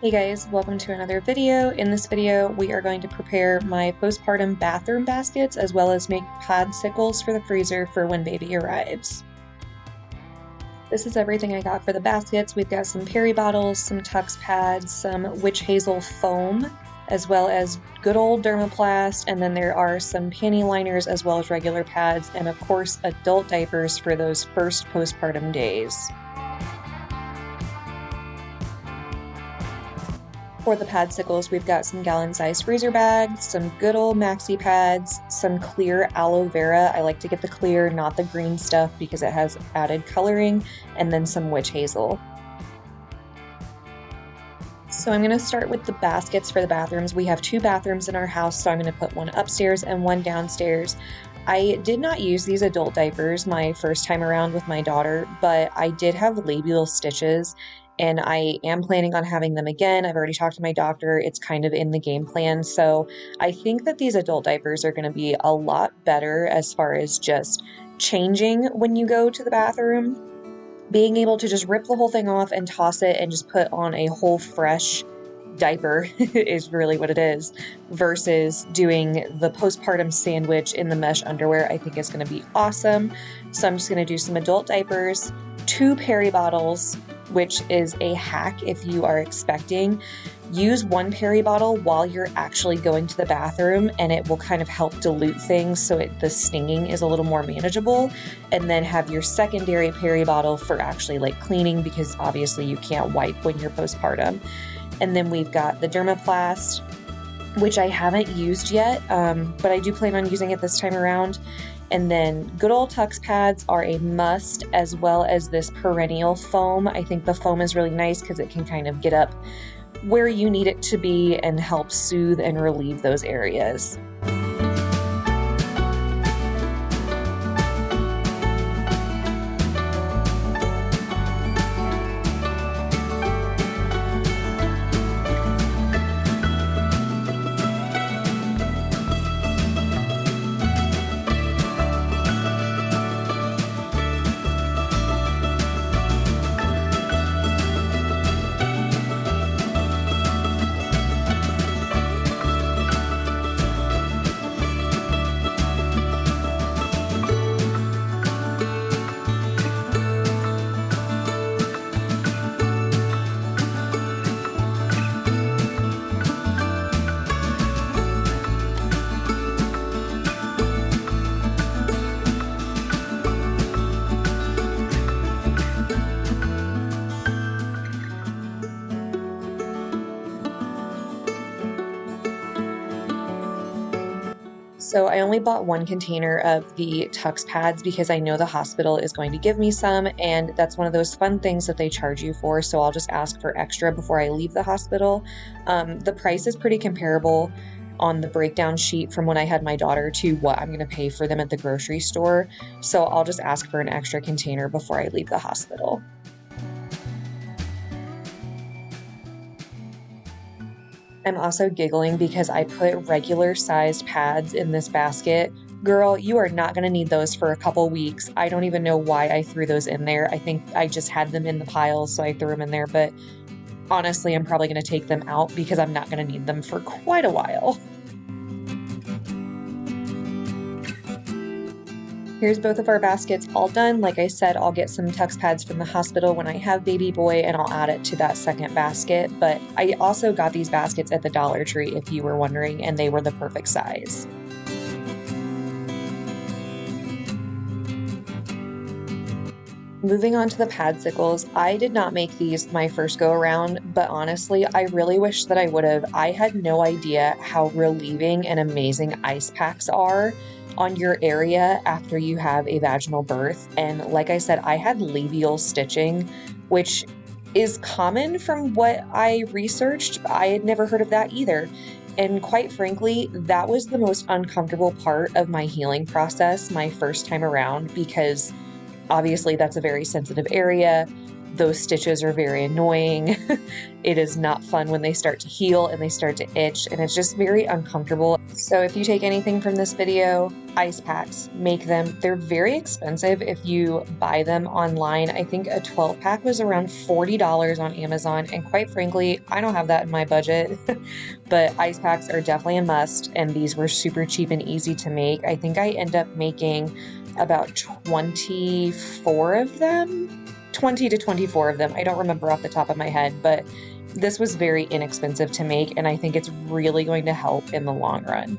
Hey guys, welcome to another video. In this video, we are going to prepare my postpartum bathroom baskets as well as make padsicles for the freezer for when baby arrives. This is everything I got for the baskets. We've got some Peri bottles, some Tux pads, some witch hazel foam, as well as good old dermaplast, and then there are some panty liners as well as regular pads, and of course adult diapers for those first postpartum days. For the padsicles, we've got some gallon-sized freezer bags, some good old maxi pads, some clear aloe vera. I like to get the clear, not the green stuff, because it has added coloring, and then some witch hazel. So I'm going to start with the baskets for the bathrooms. We have 2 bathrooms in our house, so I'm going to put one upstairs and one downstairs. I did not use these adult diapers my first time around with my daughter, but I did have labial stitches, and I am planning on having them again. I've already talked to my doctor. It's kind of in the game plan. So I think that these adult diapers are going to be a lot better as far as just changing when you go to the bathroom. Being able to just rip the whole thing off and toss it and just put on a whole fresh diaper is really what it is, versus doing the postpartum sandwich in the mesh underwear. I think is going to be awesome. So I'm just going to do some adult diapers, 2 Peri bottles, which is a hack if you are expecting. Use 1 Peri bottle while you're actually going to the bathroom, and it will kind of help dilute things so the stinging is a little more manageable. And then have your secondary Peri bottle for actually like cleaning, because obviously you can't wipe when you're postpartum. And then we've got the dermaplast, which I haven't used yet, but I do plan on using it this time around. And then good old Tux pads are a must, as well as this perennial foam. I think the foam is really nice because it can kind of get up where you need it to be and help soothe and relieve those areas. So I only bought 1 container of the Tux pads because I know the hospital is going to give me some, and that's one of those fun things that they charge you for, so I'll just ask for extra before I leave the hospital. The price is pretty comparable on the breakdown sheet from when I had my daughter to what I'm going to pay for them at the grocery store, so I'll just ask for an extra container before I leave the hospital. I'm also giggling because I put regular sized pads in this basket. Girl, you are not going to need those for a couple weeks. I don't even know why I threw those in there. I think I just had them in the piles, so I threw them in there, but honestly, I'm probably going to take them out because I'm not going to need them for quite a while. Here's both of our baskets all done. Like I said, I'll get some Tux pads from the hospital when I have baby boy, and I'll add it to that second basket. But I also got these baskets at the Dollar Tree, if you were wondering, and they were the perfect size. Moving on to the padsicles, I did not make these my first go around, but honestly, I really wish that I would have. I had no idea how relieving and amazing ice packs are on your area after you have a vaginal birth. And like I said, I had labial stitching, which is common from what I researched. I had never heard of that either. And quite frankly, that was the most uncomfortable part of my healing process my first time around, because obviously that's a very sensitive area. those stitches are very annoying. It is not fun when they start to heal and they start to itch, and it's just very uncomfortable. So if you take anything from this video, ice packs, make them. They're very expensive if you buy them online. I think a 12 pack was around $40 on Amazon, and quite frankly, I don't have that in my budget. But ice packs are definitely a must, and these were super cheap and easy to make. I think I end up making about 24 of them. 20 to 24 of them. I don't remember off the top of my head, but this was very inexpensive to make, and I think it's really going to help in the long run.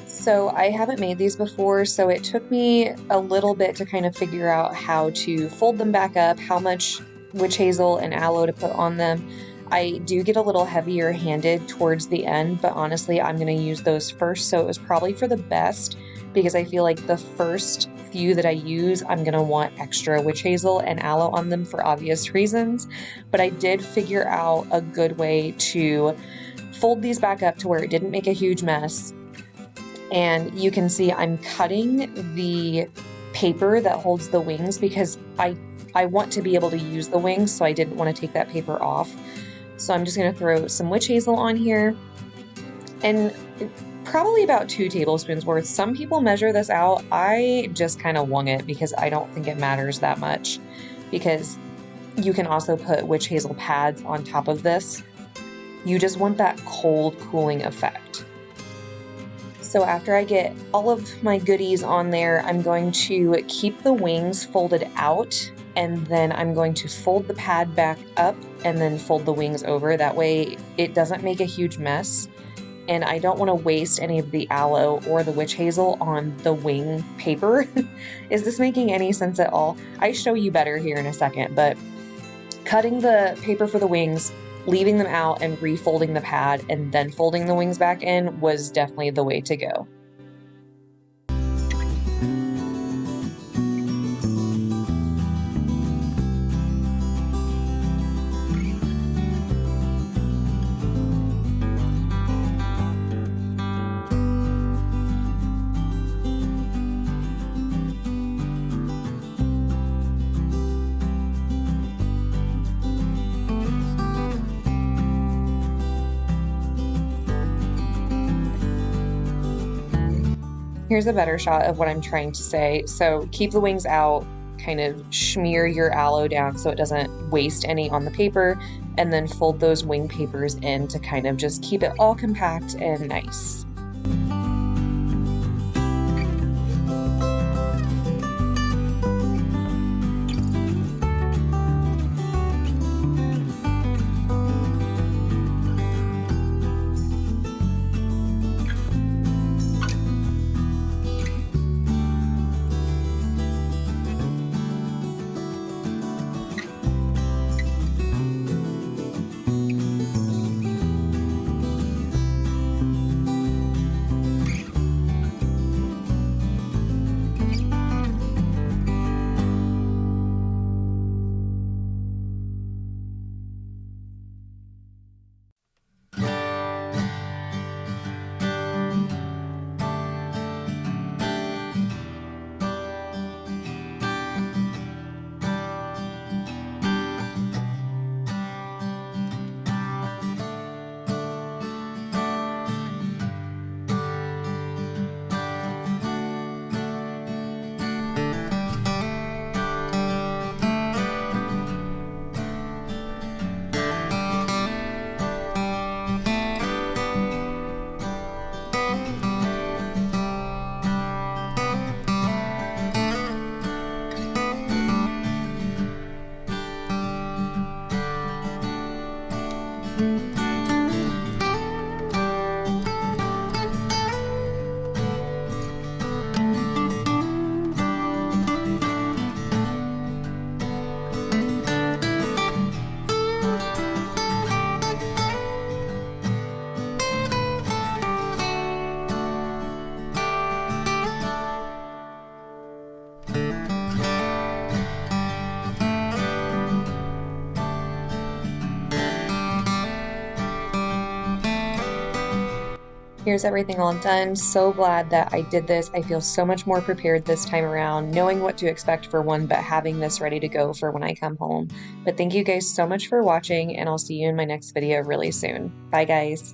So I haven't made these before, so it took me a little bit to kind of figure out how to fold them back up, how much witch hazel and aloe to put on them. I do get a little heavier handed towards the end, but honestly, I'm going to use those first, so it was probably for the best, because I feel like the first few that I use, I'm going to want extra witch hazel and aloe on them for obvious reasons, but I did figure out a good way to fold these back up to where it didn't make a huge mess. And you can see I'm cutting the paper that holds the wings because I want to be able to use the wings, so I didn't want to take that paper off. So I'm just going to throw some witch hazel on here, and probably about 2 tablespoons worth. Some people measure this out. I just kind of wung it because I don't think it matters that much, because you can also put witch hazel pads on top of this. You just want that cold cooling effect. So after I get all of my goodies on there, I'm going to keep the wings folded out, and then I'm going to fold the pad back up and then fold the wings over. That way it doesn't make a huge mess, and I don't want to waste any of the aloe or the witch hazel on the wing paper. Is this making any sense at all? I show you better here in a second, but cutting the paper for the wings, leaving them out and refolding the pad and then folding the wings back in was definitely the way to go. Here's a better shot of what I'm trying to say. So keep the wings out, kind of smear your aloe down so it doesn't waste any on the paper, and then fold those wing papers in to kind of just keep it all compact and nice. Here's everything all done. So glad that I did this. I feel so much more prepared this time around, knowing what to expect for one, but having this ready to go for when I come home. But thank you guys so much for watching, and I'll see you in my next video really soon. Bye, guys.